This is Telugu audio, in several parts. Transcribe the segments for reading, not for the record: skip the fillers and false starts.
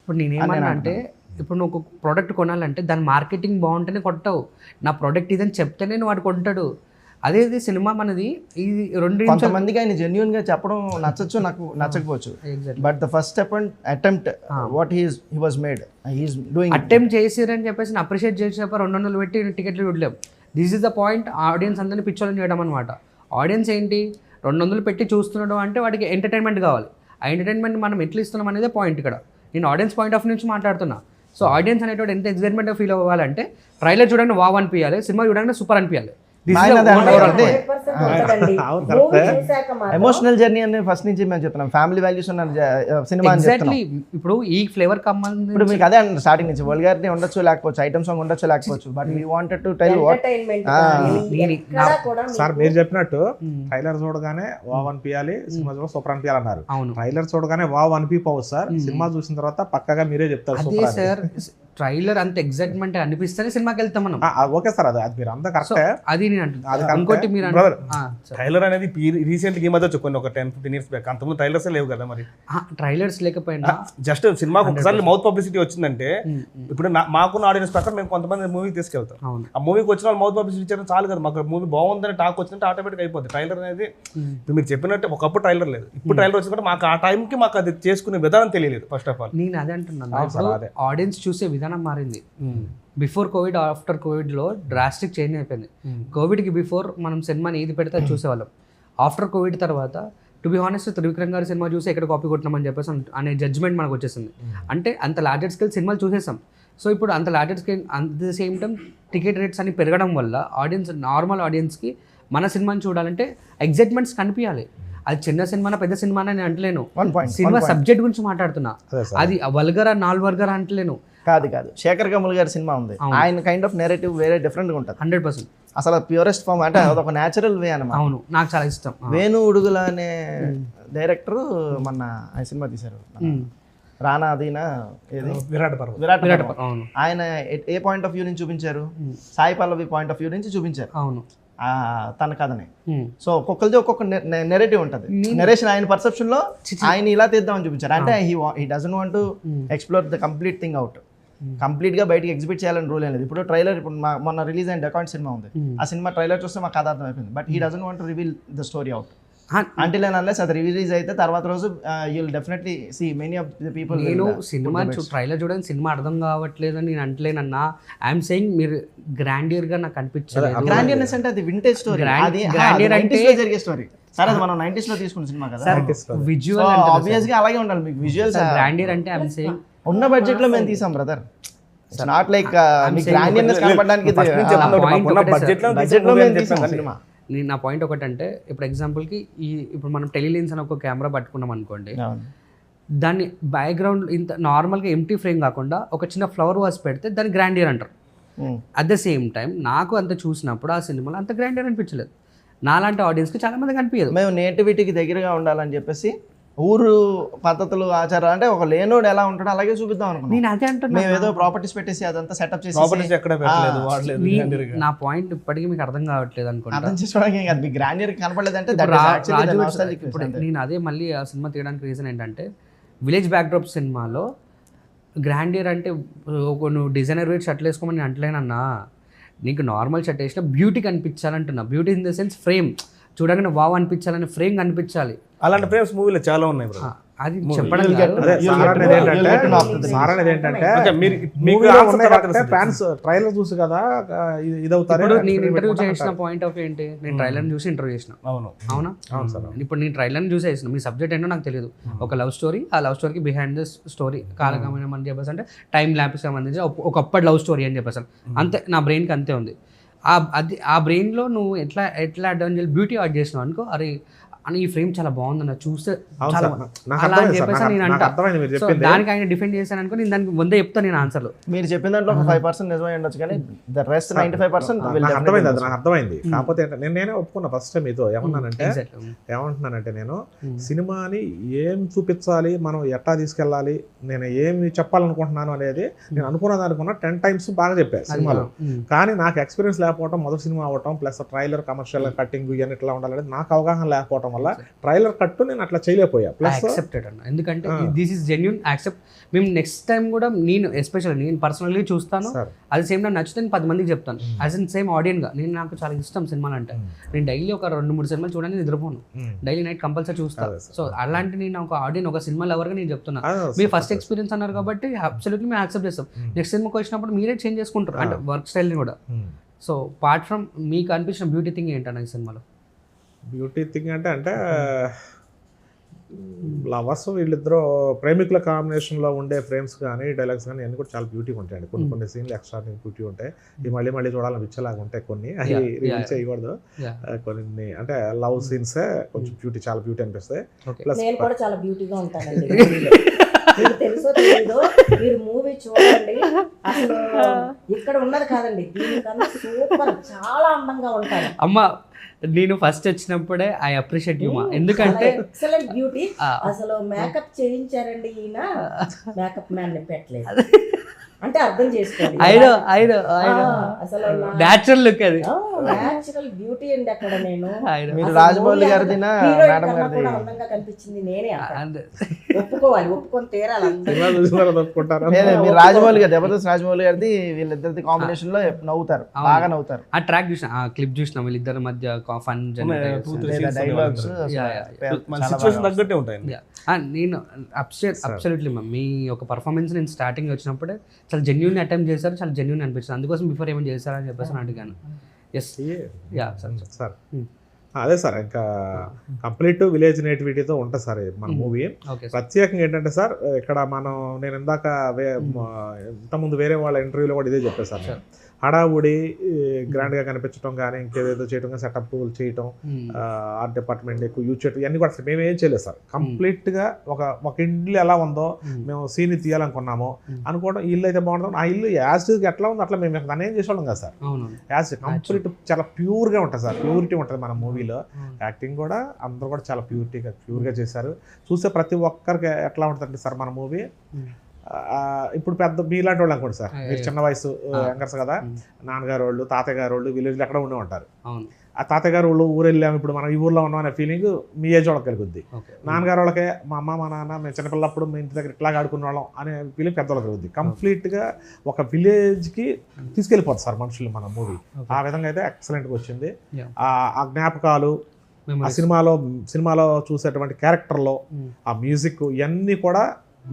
ఇప్పుడు నేనేమన్నా అంటే ఇప్పుడు నువ్వు ఒక ప్రోడక్ట్ కొనాలంటే దాని మార్కెటింగ్ బాగుంటేనే కొంటావు. నా ప్రోడక్ట్ ఇదని చెప్తేనే నువ్వు వాడు కొంటాడు. అదే సినిమా మనది ఇది 2 కొంతమందికి ఆయన జెన్యున్ గా చెప్పడం నచ్చచ్చు, నాకు నచ్చకపోవచ్చు. But the first attempt what he was made, he is doing attempt చేసిరని చెప్పేసి అప్రిషియేట్ చేసి 200 పెట్టి టికెట్లు చూడలేం. This is the point. Audience అందరినీ పిచ్చోళ్ళని చేయడం అనమాట. ఆడియన్స్ ఏంటి 200 పెట్టి చూస్తున్నాడు అంటే వాడికి ఎంటర్టైన్మెంట్ కావాలి. ఆ ఎంటర్టైన్మెంట్ మనం ఎట్లా ఇస్తున్నాం అనేదే పాయింట్ ఇక్కడ. నేను ఆడియన్స్ పాయింట్ ఆఫ్ నుంచి మాట్లాడుతున్నా. సో ఆడియన్స్ అనేటువంటి ఎంత ఎక్సైట్మెంట్గా ఫీల్ అవ్వాలంటే ట్రైలర్ చూడండి వావ్ అనిపించాలి, సినిమా చూడండి సూపర్ అనిపించాలి. ఎమోషనల్ జర్నీ అనేది ఫస్ట్ నుంచి మేము చెప్తున్నాం. ఫ్యామిలీ వాల్యూస్ ఉన్న సినిమా ఎగ్జాక్ట్లీ. ఇప్పుడు ఈ ఫ్లేవర్ కమ్మాలి. ఇప్పుడు మీకు అదే స్టార్టింగ్ నుంచి వల్గారిటీ ఉండొచ్చు, లేకపోవచ్చు ఐటమ్ సాంగ్ ఉండొచ్చు, లేకపోవచ్చు, but we wanted to tell what. Sir మీరు చెప్పినట్టు ట్రైలర్ చూడగానే వావ్ అనిపించాలి, సినిమా చూడ సూపర్ అనిపించాలి అన్నారు. ట్రైలర్ చూడగానే వావ్ అనిపించవచ్చు సార్, సినిమా చూసిన తర్వాత పక్కగా మీరే చెప్తారు సార్. ట్రైలర్ అంత ఎగ్జైట్మెంట్ అనిపిస్తేనే సినిమాకి వెళ్తాం మనం. ఓకే సార్, అది మీరు అంతా కరెక్టే. అది నేను అంటున్నాను. ఇంకోటి మీరు ట్రైలర్ అనేది రీసెంట్ ఈ మధ్య కొన్ని ఒక 10-15 years బ్యాక్, అంతకుముందు ట్రైలర్స్ లేవు కదా. మరి ట్రైలర్స్ లేకపోయినా జస్ట్ సినిమాకు ఒకసారి మౌత్ పబ్లిసిటీ వచ్చిందంటే, ఇప్పుడు మాకున్న ఆడియన్స్ ప్రకారం మేము కొంతమంది మూవీకి తీసుకెళ్తాం. ఆ మూవీకి వచ్చిన వాళ్ళు మౌత్ పబ్లిసిటీ ఇచ్చారు చాలు కదా. మాకు మూవీ బాగుందని టాక్ వచ్చిందంటే ఆటోమేటిక్ అయిపోతుంది. ట్రైలర్ అనేది ఇప్పుడు మీరు చెప్పినట్టు ఒకప్పుడు ట్రైలర్ లేదు, ఇప్పుడు ట్రైలర్ వచ్చిందంటే మాకు ఆ టైంకి మాకు అది చేసుకునే విధానం తెలియలేదు. ఫస్ట్ ఆఫ్ ఆల్ నేను అదే అంటున్నాను. ఆడియన్స్ చూసే విధానం మారింది. బిఫోర్ కోవిడ్, ఆఫ్టర్ కోవిడ్లో డ్రాస్టిక్ చేంజ్ అయిపోయింది. కోవిడ్కి బిఫోర్ మనం సినిమాని ఏది పెడితే అది చూసేవాళ్ళం. ఆఫ్టర్ కోవిడ్ తర్వాత టు బి హానెస్ట్ త్రివిక్రమ్ గారి సినిమా చూసి ఎక్కడ కాపీ కొట్టినామని చెప్పేసి అనే జడ్జ్మెంట్ మనకు వచ్చేసింది. అంటే అంత లార్జర్ స్కేల్ సినిమాలు చూసేసాం. సో ఇప్పుడు అంత larger scale at the same time ticket rates అన్ని పెరగడం వల్ల ఆడియన్స్, నార్మల్ ఆడియన్స్కి మన సినిమాని చూడాలంటే ఎగ్జైట్మెంట్స్ కనిపించాలి. అది చిన్న సినిమా పెద్ద సినిమా అని అంటలేను. సినిమా సబ్జెక్ట్ గురించి మాట్లాడుతున్నా. అది వల్గరా నాల్ వర్గరా అంటలేను. కాదు శేఖర్ కమల్ గారి సినిమా ఉంది, ఆయన కైండ్ ఆఫ్ నేరేటివ్ వేరే డిఫరెంట్ గా ఉంటుంది. 100% అసలు ప్యూరెస్ట్ ఫామ్ అంటే అదొక న్యాచురల్ వే అన్నమాట. అవును, నాకు చాలా ఇష్టం. వేణు ఉడుగుల అనే డైరెక్టర్ మొన్న ఆయన సినిమా తీశారు, రానా అదీనా విరాట్ పర్వం. ఆయన ఏ పాయింట్ ఆఫ్ వ్యూ నుంచి చూపించారు? Sai Pallavi point of view నుంచి చూపించారు. అవును, తన కథని. సో ఒక్కొక్కరిది ఒక్కొక్క నెరేటివ్ ఉంటుంది. నెరేషన్ ఆయన పర్సెప్షన్ లో ఆయన ఇలా తీద్దామని చూపించారు. అంటే he doesn't want to explore the complete thing out. Complete గా బయటకి ఎగ్జిబిట్ చేయాలని రూల్ లేదు. ఇప్పుడు ట్రైలర్, ఇప్పుడు మొన్న రిలీజ్ అయిన అకౌంట్ సినిమా ఉంది, ఆ సినిమా ట్రైలర్ చూస్తే మాకు కథ అర్థం అయిపోయింది. But he doesn't want to reveal the story out until and unless అది రిలీజ్ అయితే తర్వాత రోజు you will definitely see many of the people. నేను సినిమా ట్రైలర్ చూడడానికి సినిమా అర్థం కావట్లేదని నేను అంటలేనన్నా. ఐఎమ్ సేయింగ్ మీరు గ్రాండియర్ గా నాకు అనిపించలేదు. గ్రాండియర్నెస్ అంటే అది వింటేజ్ స్టోరీ, గ్రాండియర్ అంటే జరిగే స్టోరీ. సరే అది మనం 90s లో తీసుకున్న సినిమా కదా, విజువల్ ఆబ్వియస్ గా అలాగే ఉండాలి. మీకు విజువల్స్ గ్రాండియర్ అంటే ఐఎమ్ సేయింగ్ ఉన్న బడ్జెట్ లో మేము తీసాం brother. It's not like me grandeurness కనపడడానికి బడ్జెట్ లో మేము తీసాం సినిమా. నా పాయింట్ ఒకటంటే, ఇప్పుడు ఎగ్జాంపుల్కి ఇప్పుడు మనం టెలిలెన్స్ అని ఒక కెమెరా పట్టుకున్నాం అనుకోండి, దాన్ని బ్యాక్గ్రౌండ్ ఇంత నార్మల్గా ఎంటీ ఫ్రేమ్ కాకుండా ఒక చిన్న ఫ్లవర్ వాస్ పెడితే దాన్ని గ్రాండియర్ అంటారు. అట్ ద సేమ్ టైం నాకు అంత చూసినప్పుడు ఆ సినిమాలో అంత గ్రాండియర్ అనిపించలేదు. నాలాంటి ఆడియన్స్కి చాలా మందికి అనిపించదు. మేము నేటివిటీకి దగ్గరగా ఉండాలని చెప్పేసి ఊరు పద్ధతులు ఆచారాలు అంటే ఒక లేనోడు ఎలా ఉంటాడో అలాగే చూపిద్దాం అనుకున్నాం. నేను అదే అంటున్నా. మేము ఏదో ప్రాపర్టీస్ పెట్టేసి అదంతా సెటప్ చేసి నా పాయింట్ ఇప్పటికీ మీకు అర్థం కావట్లేదు అనుకోండి. అర్థం చేసుకోవడానికి కాదు, మీకు గ్రాండియర్ కనపడలేదంటే ఇప్పుడు నేను అదే మళ్ళీ ఆ సినిమా తీయడానికి రీజన్ ఏంటంటే, విలేజ్ బ్యాక్డ్రాప్ సినిమాలో గ్రాండియర్ అంటే నువ్వు డిజైనర్ వేర్ షర్ట్లు వేసుకోమని అంటలేనన్నా. నీకు నార్మల్ షర్ట్ వేసినా బ్యూటీ కనిపించాలంటున్నా. Beauty in the sense frame చూడగానే వావ్ అనిపించాలని, ఫ్రేమ్ కనిపించాలి. అలాంటి ఫ్రేమ్స్ మూవీలో చాలా ఉన్నాయి బ్రో. అది చెప్పడం ట్రైలర్ చూసి కదా ఇదవుతారు. నేను ఇంటర్వ్యూ చేసిన పాయింట్ ఆఫ్ ఏంటి, నేను ట్రైలర్ చూసి ఇంటర్వ్యూ చేసిన. అవునా? ఇప్పుడు నేను ట్రైలర్ చూసి వేసిన. మీ సబ్జెక్ట్ ఏంటో నాకు తెలియదు. ఒక లవ్ స్టోరీ, ఆ లవ్ స్టోరీకి బిహైండ్ ద స్టోరీ కాలగమనం అని చెప్పేసి, అంటే టైం ల్యాప్స్ సంబంధించి ఒకప్పటి లవ్ స్టోరీ అని చెప్పేసి అంతే. నా బ్రెయిన్కి అంతే ఉంది. ఆ బ్రెయిన్లో నువ్వు ఎట్లా అడ్వాన్స్ బ్యూటీ యాడ్ చేసినావు అనుకో, అరే అని ఈ ఫ్రేమ్ చాలా బాగుందన్న చూస్తే అలా అని చెప్పేసి నేను అంటా. దానికి ఆయన డిఫెండ్ చేశాను అనుకో, నేను దానికి 100 చెప్తాను నేను ఆన్సర్లు. మీరు చెప్పిన దాంట్లో 5% నిజమై ఉండొచ్చు, కానీ ద రెస్ట్ 95% అర్థమైంది. అది నాకు అర్థమైంది. కాకపోతే నేనే ఒప్పుకున్నా ఫస్ట్ మీతో. ఏమంటున్నానంటే నేను సినిమాని ఏం చూపించాలి, మనం ఎట్లా తీసుకెళ్ళాలి, నేను ఏమి చెప్పాలనుకుంటున్నాను అనేది నేను అనుకున్న 10 times బాగా చెప్పాను సినిమాలో. కానీ నాకు ఎక్స్పీరియన్స్ లేకపోవడం, మొదటి సినిమా అవ్వటం, ప్లస్ ట్రైలర్ కమర్షియల్ కట్టింగ్ ఇవన్నీ ఇట్లా ఉండాలనేది నాకు అవగాహన లేకపోవడం వల్ల ట్రైలర్ కట్టు నేను అట్లా చేయలేకపోయా. ప్లస్ యాక్సెప్టెడ్ అన్న, ఎందుకంటే దిస్ ఈస్ జెన్యూన్ యాక్సెప్ట్. మేము నెక్స్ట్ టైం కూడా నేను ఎస్పెషల్లీ నేను పర్సనల్లీ చూస్తాను, అది సేమ్ నాకు నచ్చితే నేను 10 మందికి చెప్తాను. యాజ్ ఇన్ సేమ్ ఆడియన్గా నాకు చాలా ఇష్టం సినిమాలు అంటే. నేను డైలీ ఒక 2-3 సినిమాలు చూడని నిద్రపోను, డైలీ నైట్ కంపల్సరీ చూస్తాను. సో అలాంటి నేను ఒక ఆడియన్, ఒక సినిమా లవర్గా నేను చెప్తున్నా. మీ ఫస్ట్ ఎక్స్పీరియన్స్ అన్నారు కాబట్టి అబ్సల్యూట్లీ మేము యాక్సెప్ట్ చేస్తాం. నెక్స్ట్ సినిమాకి వచ్చినప్పుడు మీరే చేంజ్ చేసుకుంటారు అంటే వర్క్ స్టైల్ని కూడా. సో పార్ట్ ఫ్రమ్ మీకు అనిపించిన బ్యూటీ థింగ్ ఏంటన్న ఈ సినిమాలో? బ్యూటీ థింగ్ అంటే లవర్స్ వీళ్ళిద్దరూ ప్రేమికుల కాంబినేషన్లో ఉండే ఫ్రేమ్స్ కానీ డైలాగ్స్ కానీ అన్నీ కూడా చాలా బ్యూటీగా ఉంటాయండి. కొన్ని సీన్లు ఎక్స్ట్రా బ్యూటీ ఉంటాయి, ఇవి మళ్ళీ చూడాలనిపించేలాగా ఉంటాయి. కొన్ని అవి రివీల్ చేయకూడదు, కొన్ని అంటే లవ్ సీన్సే కొంచెం బ్యూటీ, చాలా బ్యూటీ అనిపిస్తాయి. ప్లస్ నేను కూడా చాలా బ్యూటీగా ఉంటానండి. మీకు తెలుసో తెలీదో, మీరు మూవీ చూడండి, అసలు ఇక్కడ ఉన్నది కాదండి, దీనికన్నా సూపర్, చాలా అందంగా ఉంటాను. అమ్మ నేను ఫస్ట్ వచ్చినప్పుడే ఐ అప్రిషియేట్ యూ మా, ఎందుకంటే ఎక్సలెంట్ బ్యూటీ. అసలు మేకప్ చేయించారండి ఈయన, మేకప్ మ్యాన్ ని పెట్టలేదు అంటే అర్థం చేసుకోండి. అసలు న్యాచురల్ లుక్ అది, న్యాచురల్ బ్యూటీ అండి. అక్కడ నేను మీరు రాజమౌళి గారిది మేడం గారిది అందంగా కనిపించింది నేనే, ఒప్పుకోవాలి, ఒప్పుకొని తీరాలి. మీరు రాజమౌళి గారి, జబర్దస్త్ రాజమౌళి గారిది వీళ్ళిద్దరిది కాంబినేషన్ లో నవ్వుతారు, బాగా నవ్వుతారు. ఆ ట్రాక్ చూసిన, ఆ క్లిప్ చూసిన, వీళ్ళిద్దరి మధ్య ఫన్ డైలాగ్స్ తగ్గట్టే ఉంటాయి. నేను అబ్సల్యూట్లీ మ్యామ్, మీ ఒక పర్ఫార్మెన్స్ నేను స్టార్టింగ్ వచ్చినప్పుడే చాలా జెన్యూన్ అటెంప్ట్ చేశారు, చాలా జెన్యూన్ అనిపించింది. అందుకోసం బిఫోర్ ఏమైనా చేశారని చెప్పేసి అడిగాను. ఎస్ సార్ అదే సార్, ఇంకా కంప్లీట్ విలేజ్ నేటివిటీతో ఉంటుంది సార్ మన మూవీ. ప్రత్యేకంగా ఏంటంటే సార్, ఇక్కడ నేను ఇందాక ఇంతకుముందు వేరే వాళ్ళ ఇంటర్వ్యూలో కూడా ఇదే చెప్పాను సార్, హడావుడి గ్రాండ్గా కనిపించడం కానీ ఇంకేదేదో చేయడం కానీ, సెటప్ చేయటం, ఆర్ట్ డిపార్ట్మెంట్ ఎక్కువ యూజ్ చేయటం, ఇవన్నీ కూడా మేము ఏం చేయలేదు సార్. కంప్లీట్గా ఒక ఇల్లు ఎలా ఉందో మేము సీన్ తీయాలనుకున్నాము అనుకోవడం, ఇల్లు అయితే బాగుంటుంది, ఆ ఇల్లు యాసిడ్కి ఎట్లా ఉందో అట్లా మేము దాన్ని ఏం చేసేవాళ్ళం కదా సార్. యాసిడ్ కంప్లీట్ చాలా ప్యూర్గా ఉంటుంది సార్, ప్యూరిటీ ఉంటుంది మన మూవీలో. యాక్టింగ్ కూడా అందరూ కూడా చాలా ప్యూర్గా చేశారు. చూస్తే ప్రతి ఒక్కరికి ఎట్లా ఉంటుందంటే సార్ మన మూవీ, ఇప్పుడు పెద్ద మీలాంటి వాళ్ళు అనుకోండి సార్, మీరు చిన్న వయసు యంగర్స్ కదా, నాన్నగారు వాళ్ళు, తాతయ్య గారు వాళ్ళు విలేజ్లో ఎక్కడ ఉండే ఉంటారు. ఆ తాతయ్య గారు వాళ్ళు ఊరు వెళ్ళాము, ఇప్పుడు మనం ఈ ఊర్లో ఉన్నాం అనే ఫీలింగ్ మీ ఏజ్ వాళ్ళకి కలుగుద్ది. నాన్నగారు వాళ్ళకే మా అమ్మ మా నాన్న మేము చిన్నపిల్లప్పుడు మీ ఇంటి దగ్గర ఇట్లాగా ఆడుకునే వాళ్ళం అనే ఫీలింగ్ పెద్దవాళ్ళకి కలుగుద్ది. కంప్లీట్గా ఒక విలేజ్కి తీసుకెళ్ళిపోతుంది సార్ మనుషులు మన మూవీ. ఆ విధంగా అయితే ఎక్సలెంట్గా వచ్చింది. ఆ జ్ఞాపకాలు, ఆ సినిమాలో చూసేటువంటి క్యారెక్టర్లో ఆ మ్యూజిక్ ఇవన్నీ కూడా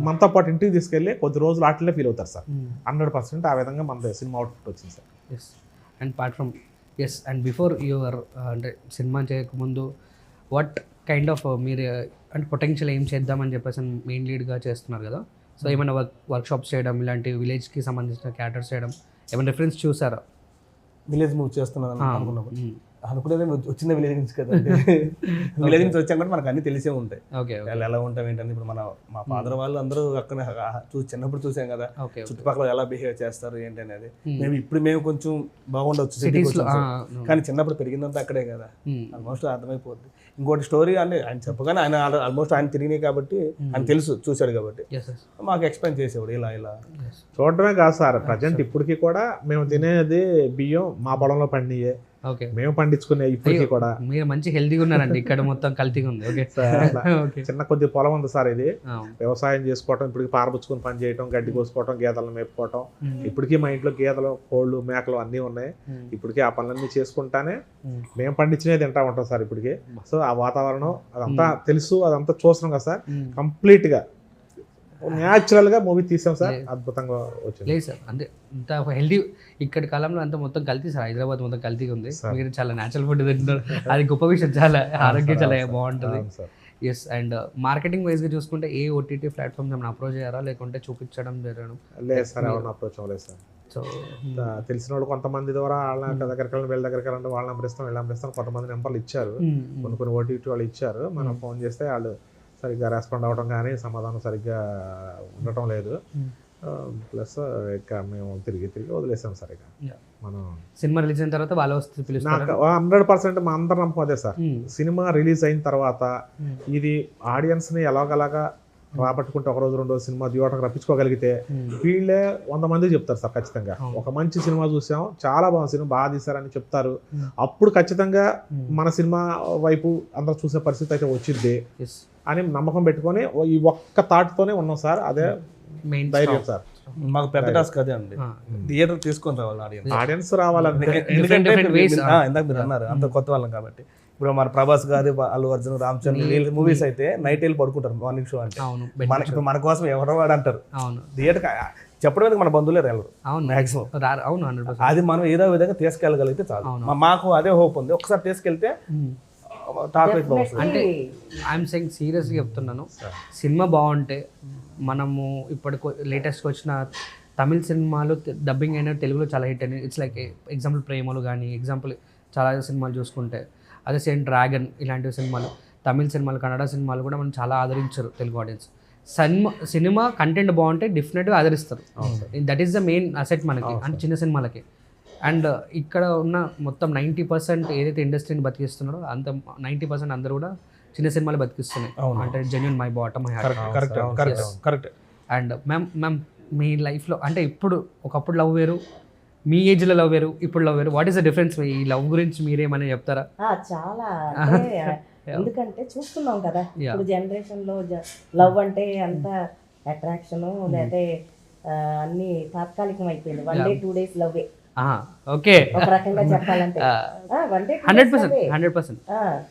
మనతో పాటు ఇంటికి తీసుకెళ్ళి కొద్ది రోజులు ఆటలే ఫీల్ అవుతారు సార్. 100% ఆ విధంగా మన సినిమా అవుట్పుట్ వచ్చింది sir. Yes and part from and before your అంటే సినిమా చేయకముందు వాట్ కైండ్ ఆఫ్ మీరు అంటే పొటెన్షియల్ ఏం చేద్దామని చెప్పేసి మెయిన్ లీడ్గా చేస్తున్నారు కదా, సో ఏమైనా వర్క్షాప్స్ చేయడం, ఇలాంటి విలేజ్కి సంబంధించిన క్యారెక్టర్స్ చేయడం, ఏమైనా రిఫరెన్స్ చూసారా? విలేజ్ మూవ్ చేస్తున్నాను అనుకునేది వచ్చిన విలేజ్ నుంచి కదా, విలేజ్ నుంచి వచ్చాం కూడా మనకు అన్ని తెలిసే ఉంటాయి. ఎలా ఉంటాం ఏంటని ఇప్పుడు మా ఫాదర్ వాళ్ళు అందరూ అక్కడ చిన్నప్పుడు చూసాం కదా, చుట్టుపక్కల ఎలా బిహేవ్ చేస్తారు ఏంటి అనేది. మేము కొంచెం బాగుండొచ్చు సిటీకి, కానీ చిన్నప్పుడు పెరిగిందంతా అక్కడే కదా, ఆల్మోస్ట్ అర్థమైపోద్ది. ఇంకోటి స్టోరీ అంటే ఆయన చెప్పగానే ఆయన ఆల్మోస్ట్ ఆయన తిరిగినాయి కాబట్టి ఆయన తెలుసు, చూశాడు కాబట్టి మాకు ఎక్స్ప్లెయిన్ చేసేవాడు ఇలా చూడటమే కాదు సార్. ప్రజెంట్ ఇప్పటికీ కూడా మేము తినేది బియ్యం మా పొలంలో పండియే, మేము పండించుకునే ఇప్పటికీ కూడా. మీరు మంచి హెల్తీగా ఉన్నారండి, ఇక్కడ మొత్తం కల్తీగా ఉంది. చిన్న కొద్ది పొలం ఉంది సార్, ఇది వ్యవసాయం చేసుకోవటం, ఇప్పటికి పారబుచ్చుకుని పని చేయటం, గడ్డి కోసుకోవటం, గేదెలను మేపుకోవటం. ఇప్పటికీ మా ఇంట్లో గేదెలు, కోళ్ళు, మేకలు అన్నీ ఉన్నాయి. ఇప్పటికీ ఆ పనులన్నీ చేసుకుంటానే మేము పండించినవి తింటా ఉంటాం సార్ ఇప్పటికీ. సో ఆ వాతావరణం అదంతా తెలుసు, అదంతా చూస్తున్నాం కదా సార్. కంప్లీట్గా న్యాచురల్ గా మూవీ తీసాం సార్, అద్భుతంగా వచ్చింది. లేదు సార్, అంటే ఇంత హెల్తీ ఇక్కడి కాలంలో అంతా మొత్తం కల్తీ సార్, హైదరాబాద్ మొత్తం కల్తీగా ఉంది. మీరు చాలా న్యాచురల్ ఫుడ్ తింటున్నారు, అది గొప్ప విషయం, చాలా ఆరోగ్యం చాలా బాగుంటుంది. ఎస్ అండ్ మార్కెటింగ్ వైజ్గా చూసుకుంటే ఏ ఓటీటీ ప్లాట్ఫామ్స్ ఏమైనా అప్రోచ్ అయ్యారా, లేకుంటే చూపించడం జరగడం? లేదు సార్, ఎవరిని అప్రోచ్ అవ్వలేదు సార్. సో తెలిసిన వాళ్ళు కొంతమంది ద్వారా వాళ్ళ దగ్గరికి వెళ్ళి వీళ్ళ దగ్గరికి వెళ్ళండి, వాళ్ళ నెంబర్ ఇస్తాం, వీళ్ళ నెంబర్ ఇస్తాం, కొంతమంది నెంబర్లు ఇచ్చారు, కొన్ని ఓటీటీ వాళ్ళు ఇచ్చారు. మనం ఫోన్ చేస్తే వాళ్ళు సరిగ్గా రెస్పాండ్ అవ్వడం కానీ సమాధానం సరిగ్గా ఉండటం లేదు. ప్లస్ ఇక మేము తిరిగి వదిలేసాం సార్. ఇక మనం సినిమా రిలీజ్ అయిన తర్వాత వాళ్ళు వస్తే నాకు 100% మా అందరి నమ్మకం అదే సార్. సినిమా రిలీజ్ అయిన తర్వాత ఇది ఆడియన్స్ని ఎలాగలాగా రాబట్టుకుంటే ఒక రోజు 2 రోజు సినిమా థియేటర్కి రప్పించుకోగలిగితే వీళ్ళే 100 మంది చెప్తారు సార్ ఖచ్చితంగా. ఒక మంచి సినిమా చూసాం, చాలా బాగుంది సినిమా, బాగా తీశారని చెప్తారు. అప్పుడు ఖచ్చితంగా మన సినిమా వైపు అందరూ చూసే పరిస్థితి అయితే వచ్చింది అని నమ్మకం పెట్టుకొని ఈ ఒక్క థాట్తోనే ఉన్నాం సార్. అదే మెయిన్ ధైర్యం సార్. మాకు పెద్ద టాస్క్ అదే అండి, థియేటర్ తీసుకొని రావాలి ఆడియన్స్. ఆడియన్స్ రావాలంటే ఎందుకంటే different ways. ఇందాక మీరు అన్నారు అంత కొత్త వాళ్ళం కాబట్టి. ఇప్పుడు మన ప్రభాస్ గారు, అల్లు అర్జున్, రామ్ చరణ్ వీళ్ళ మూవీస్ అయితే నైట్ వెళ్ళి పడుకుంటారు మార్నింగ్ షో అంటే. అవును ఇప్పుడు మన కోసం ఎవరో వాడు అంటారు అవును థియేటర్ చెప్పడానికి మన బంధువులే వెళ్ళరు అవును మాక్సిమం. అవును 100%. అది మనం ఏదో విధంగా తీసుకెళ్ళగలిగితే చాలు. మాకు అదే హోప్ ఉంది, ఒకసారి తీసుకెళ్తే టాక్ రేట్ బాగుంటుంది. అంటే ఐఎమ్ సెయింగ్ సీరియస్గా చెప్తున్నాను, సినిమా బాగుంటే మనము ఇప్పటి లేటెస్ట్గా వచ్చిన తమిళ సినిమాలు డబ్బింగ్ అయిన తెలుగులో చాలా హిట్ అయినాయి. ఇట్స్ లైక్ ఎగ్జాంపుల్ ప్రేమలు కానీ, ఎగ్జాంపుల్ చాలా సినిమాలు చూసుకుంటే అదే సేమ్ డ్రాగన్ ఇలాంటి సినిమాలు, తమిళ సినిమాలు, కన్నడ సినిమాలు కూడా మనం చాలా ఆదరించారు తెలుగు ఆడియన్స్. సినిమా కంటెంట్ బాగుంటే డెఫినెట్గా ఆదరిస్తారు. That is the main asset మనకి, అంటే చిన్న సినిమాలకి. అండ్ ఇక్కడ ఉన్న మొత్తం 90% ఏదైతే ఇండస్ట్రీని బతికిస్తున్నారో అంత 90% అందరూ కూడా చిన్న సినిమాలు బతికిస్తున్నాయి. అంటే genuine my bottom my heart. Correct. And ma'am మీ లైఫ్లో అంటే ఇప్పుడు ఒకప్పుడు లవ్ వేరు, మీ ఏజ్లో లవ్ వేరు, ఇప్పుడు లవ్ వేరు, వాట్ ఈస్ ద డిఫరెన్స్? ఈ లవ్ గురించి మీరేమైనా చెప్తారా? చాలా అంటే ఎందుకంటే చూస్తున్నాం కదా ఇప్పుడు జనరేషన్ లో లవ్ అంటే అంత అట్రాక్షన్ లేకపోతే అన్ని తాత్కాలికం అయిపోయింది. 1 day 2 days లవ్ ఓకే, ఒక రకంగా చెప్పాలంటే 1 day 2 days 100%.